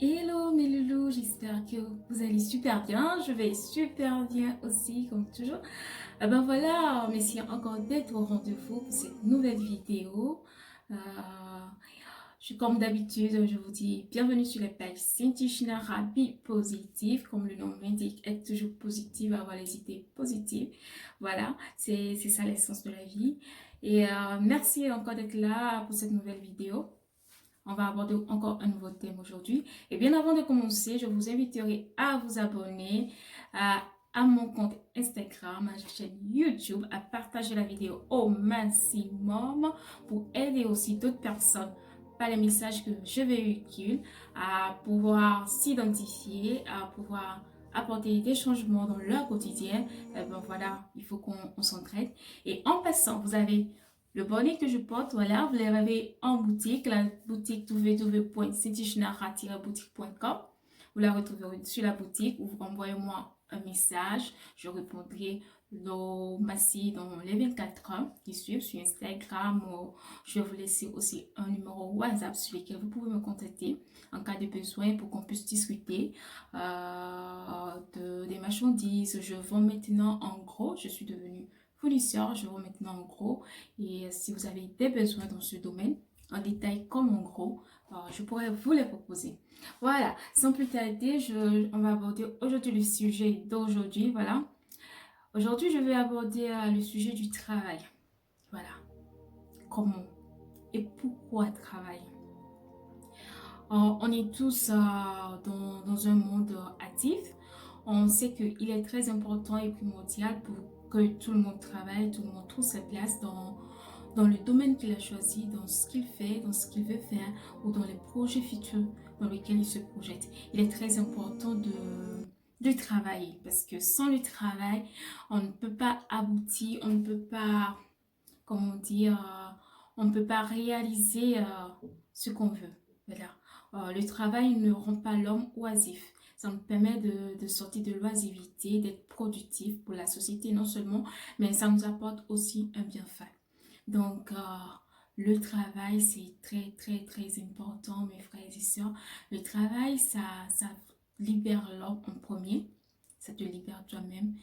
Hello mes loulous, j'espère que vous allez super bien. Je vais super bien aussi, comme toujours. Ben voilà, merci encore d'être au rendez-vous pour cette nouvelle vidéo. Euh, comme d'habitude, je vous dis bienvenue sur la page Cinti Shinara Be Positive. Comme le nom l'indique, être toujours positive, avoir les idées positives. Voilà, c'est ça l'essence de la vie. Et merci encore d'être là pour cette nouvelle vidéo. On va aborder encore un nouveau thème aujourd'hui. Et bien avant de commencer, je vous inviterai à vous abonner à mon compte Instagram, à ma chaîne YouTube, à partager la vidéo au maximum pour aider aussi d'autres personnes par les messages que je véhicule à pouvoir s'identifier, à pouvoir apporter des changements dans leur quotidien. Et ben voilà, il faut qu'on s'entraide. Et en passant, vous avez le bonnet que je porte, voilà, vous l'avez en boutique, la boutique www.citychinara-boutique.com. Vous la retrouverez sur la boutique ou vous envoyez-moi un message. Je répondrai au maxi dans les 24 heures qui suivent sur Instagram. Je vais vous laisser aussi un numéro WhatsApp sur lequel vous pouvez me contacter en cas de besoin pour qu'on puisse discuter des marchandises. Je vends maintenant en gros, je suis devenue fournisseur, je vends maintenant en gros. Et si vous avez des besoins dans ce domaine, en détail comme en gros, je pourrais vous les proposer. Voilà, sans plus tarder, on va aborder aujourd'hui le sujet d'aujourd'hui. Voilà, aujourd'hui je vais aborder le sujet du travail. Voilà, comment et pourquoi travailler. On est tous dans un monde actif. On sait qu'il est très important et primordial pour que tout le monde travaille, tout le monde trouve sa place dans le domaine qu'il a choisi, dans ce qu'il fait, dans ce qu'il veut faire ou dans les projets futurs dans lesquels il se projette. Il est très important de travailler parce que sans le travail, on ne peut pas aboutir, on ne peut pas, comment dire, on ne peut pas réaliser ce qu'on veut. Voilà. Le travail ne rend pas l'homme oisif. Ça nous permet de sortir de l'oisiveté, d'être productif pour la société non seulement, mais ça nous apporte aussi un bienfait. Donc, le travail, c'est très, très, très important, mes frères et sœurs. Le travail, ça libère l'homme en premier. Ça te libère toi-même.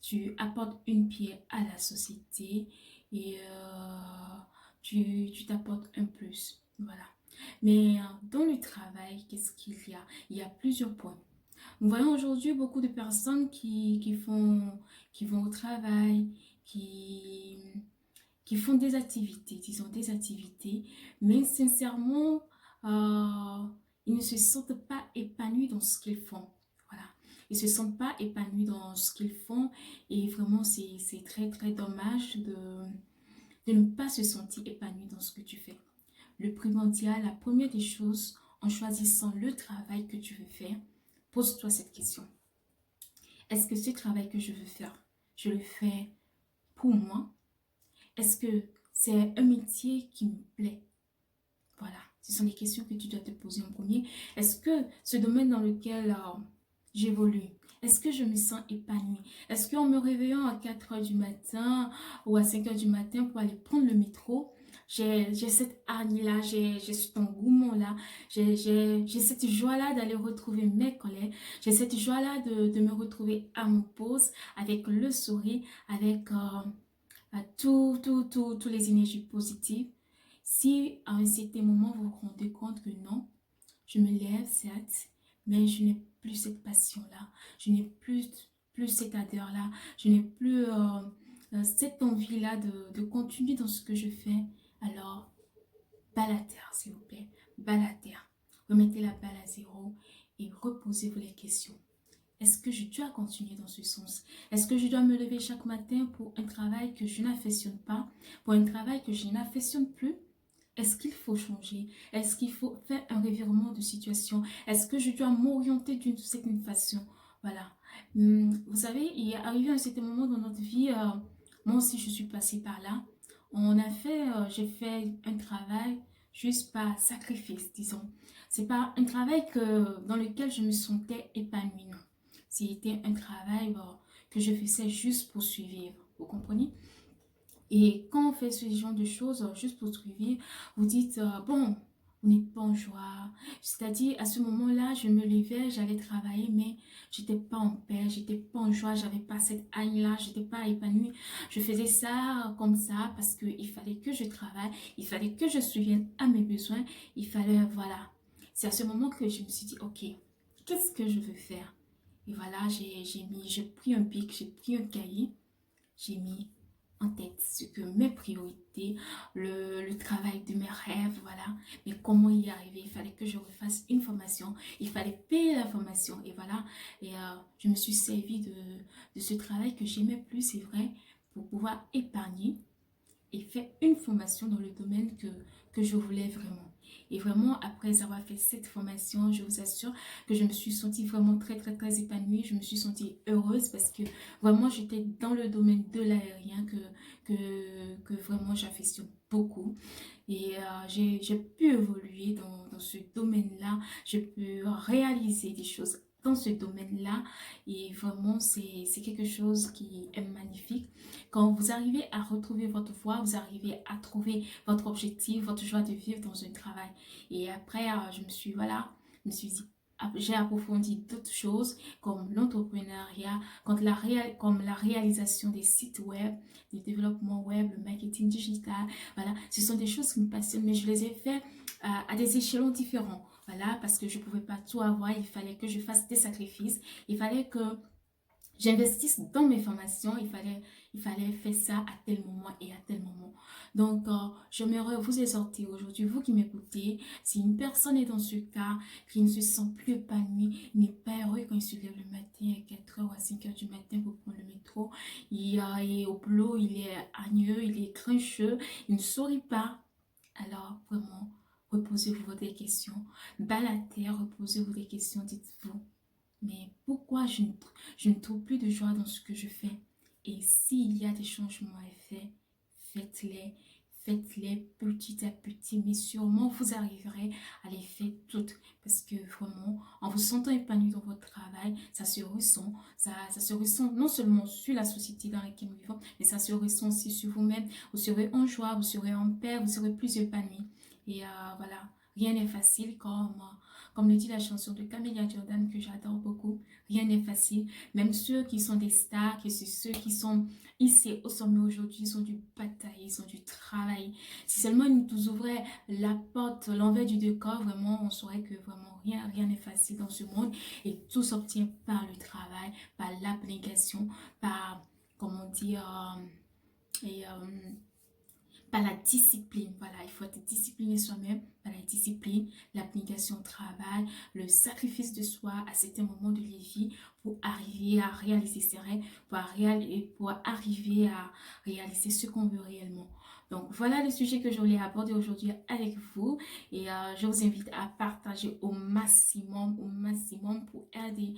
Tu apportes une pierre à la société et tu t'apportes un plus. Voilà. Mais dans le travail, qu'est-ce qu'il y a? Il y a plusieurs points. Nous voyons aujourd'hui beaucoup de personnes qui vont au travail, qui, qui font des activités, disons des activités, mais sincèrement, euh, ils ne se sentent pas épanouis dans ce qu'ils font. Voilà. Ils ne se sentent pas épanouis dans ce qu'ils font et vraiment, c'est très, très dommage de ne pas se sentir épanoui dans ce que tu fais. Le primordial, la première des choses, en choisissant le travail que tu veux faire, pose-toi cette question. Est-ce que ce travail que je veux faire, je le fais pour moi? Est-ce que c'est un métier qui me plaît? Voilà, ce sont les questions que tu dois te poser en premier. Est-ce que ce domaine dans lequel j'évolue, est-ce que je me sens épanouie? Est-ce qu'en me réveillant à 4 heures du matin ou à 5 heures du matin pour aller prendre le métro, j'ai cette hargne-là, j'ai cet engouement-là, j'ai cette joie-là d'aller retrouver mes collègues, j'ai cette joie-là de me retrouver à mon poste avec le sourire, avec tous les énergies positives. Si à un certain moment vous vous rendez compte que non, je me lève certes, mais je n'ai plus cette passion-là, je n'ai plus cette ardeur-là, je n'ai plus cette envie-là de continuer dans ce que je fais, alors bas la terre s'il vous plaît, bas la terre. Remettez la balle à zéro et reposez-vous les questions. Est-ce que je dois continuer dans ce sens? Est-ce que je dois me lever chaque matin pour un travail que je n'affectionne pas, pour un travail que je n'affectionne plus? Est-ce qu'il faut changer? Est-ce qu'il faut faire un revirement de situation? Est-ce que je dois m'orienter d'une certaine façon? Voilà. Vous savez, il est arrivé un certain moment dans notre vie, moi aussi je suis passée par là. J'ai fait un travail juste par sacrifice, disons. C'est pas un travail dans lequel je me sentais épanouie, non. C'était un travail que je faisais juste pour survivre, vous comprenez? Et quand on fait ce genre de choses juste pour survivre, vous dites, bon, vous n'êtes pas en joie. C'est-à-dire, à ce moment-là, je me levais, j'allais travailler, mais j'étais pas en paix, j'étais pas en joie, j'avais pas cette âme-là, j'étais pas épanouie. Je faisais ça comme ça parce qu'il fallait que je travaille, il fallait que je subvienne à mes besoins, il fallait, voilà. C'est à ce moment que je me suis dit, ok, qu'est-ce que je veux faire? Et voilà, j'ai pris un bic, j'ai pris un cahier, j'ai mis en tête ce que mes priorités, le travail de mes rêves, voilà. Mais comment y arriver? Il fallait que je refasse une formation, il fallait payer la formation, et voilà. Et je me suis servi de ce travail que j'aimais plus, c'est vrai, pour pouvoir épargner et fait une formation dans le domaine que je voulais vraiment. Et vraiment, après avoir fait cette formation, je vous assure que je me suis sentie vraiment très, très, très épanouie. Je me suis sentie heureuse parce que vraiment, j'étais dans le domaine de l'aérien que vraiment j'affectionne beaucoup. Et j'ai pu évoluer dans ce domaine-là. J'ai pu réaliser des choses dans ce domaine-là. Et vraiment, c'est quelque chose qui est magnifique. Quand vous arrivez à retrouver votre voie, vous arrivez à trouver votre objectif, votre joie de vivre dans un travail. Et après, voilà, je me suis dit, j'ai approfondi d'autres choses comme l'entrepreneuriat, comme la réalisation des sites web, du développement web, le marketing digital. Voilà, ce sont des choses qui me passionnent, mais je les ai fait à des échelons différents. Voilà, parce que je ne pouvais pas tout avoir, il fallait que je fasse des sacrifices, il fallait que j'investisse dans mes formations, il fallait faire ça à tel moment et à tel moment. Donc, j'aimerais vous exhorter aujourd'hui, vous qui m'écoutez, si une personne est dans ce cas, qui ne se sent plus épanouie, n'est pas heureux quand il se lève le matin à 4 heures ou à 5 heures du matin pour prendre le métro, il est au boulot, il est hargneux, il est grincheux, il ne sourit pas, alors vraiment, reposez-vous des questions, bas la terre, reposez-vous des questions, dites-vous. Mais pourquoi je ne trouve plus de joie dans ce que je fais? Et s'il y a des changements à faire, faites-les. Faites-les petit à petit, mais sûrement vous arriverez à les faire toutes. Parce que vraiment, en vous sentant épanoui dans votre travail, ça se ressent. Ça se ressent non seulement sur la société dans laquelle nous vivons, mais ça se ressent aussi sur vous-même. Vous serez en joie, vous serez en paix, vous serez plus épanoui. Et voilà, rien n'est facile comme le dit la chanson de Camélia Jordan que j'adore beaucoup. Rien n'est facile. Même ceux qui sont des stars, que c'est ceux qui sont ici au sommet aujourd'hui, ils ont dû batailler, ils ont dû travailler. Si seulement ils nous ouvraient la porte, l'envers du décor, vraiment, on saurait que vraiment rien n'est facile dans ce monde. Et tout s'obtient par le travail, par l'abnégation, par, comment dire, et, par la discipline. Voilà, il faut être discipliné soi-même, par la discipline, l'application au travail, le sacrifice de soi à certains moments de la vie pour arriver à réaliser ses rêves, pour arriver à réaliser ce qu'on veut réellement. Donc voilà le sujet que je voulais aborder aujourd'hui avec vous et je vous invite à partager au maximum pour aider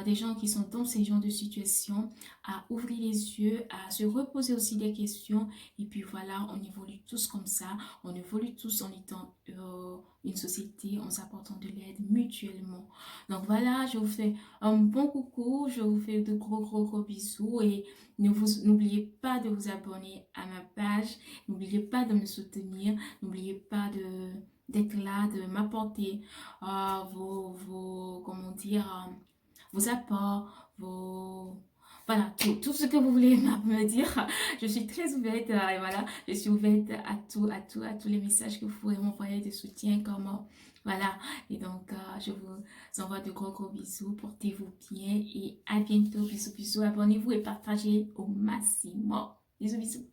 des gens qui sont dans ces genres de situations à ouvrir les yeux, à se reposer aussi des questions et puis voilà, on évolue tous comme ça, on évolue tous en étant une société, en s'apportant de l'aide mutuellement. Donc voilà, je vous fais un bon coucou, je vous fais de gros bisous et n'oubliez pas de vous abonner à ma page, n'oubliez pas de me soutenir, n'oubliez pas d'être là, de m'apporter comment dire, vos apports, voilà, tout ce que vous voulez me dire. Je suis très ouverte, et voilà, je suis ouverte à tous les messages que vous pourrez m'envoyer de soutien, comment, voilà. Et donc, je vous envoie de gros bisous, portez-vous bien et à bientôt. Bisous, abonnez-vous et partagez au maximum. Bisous.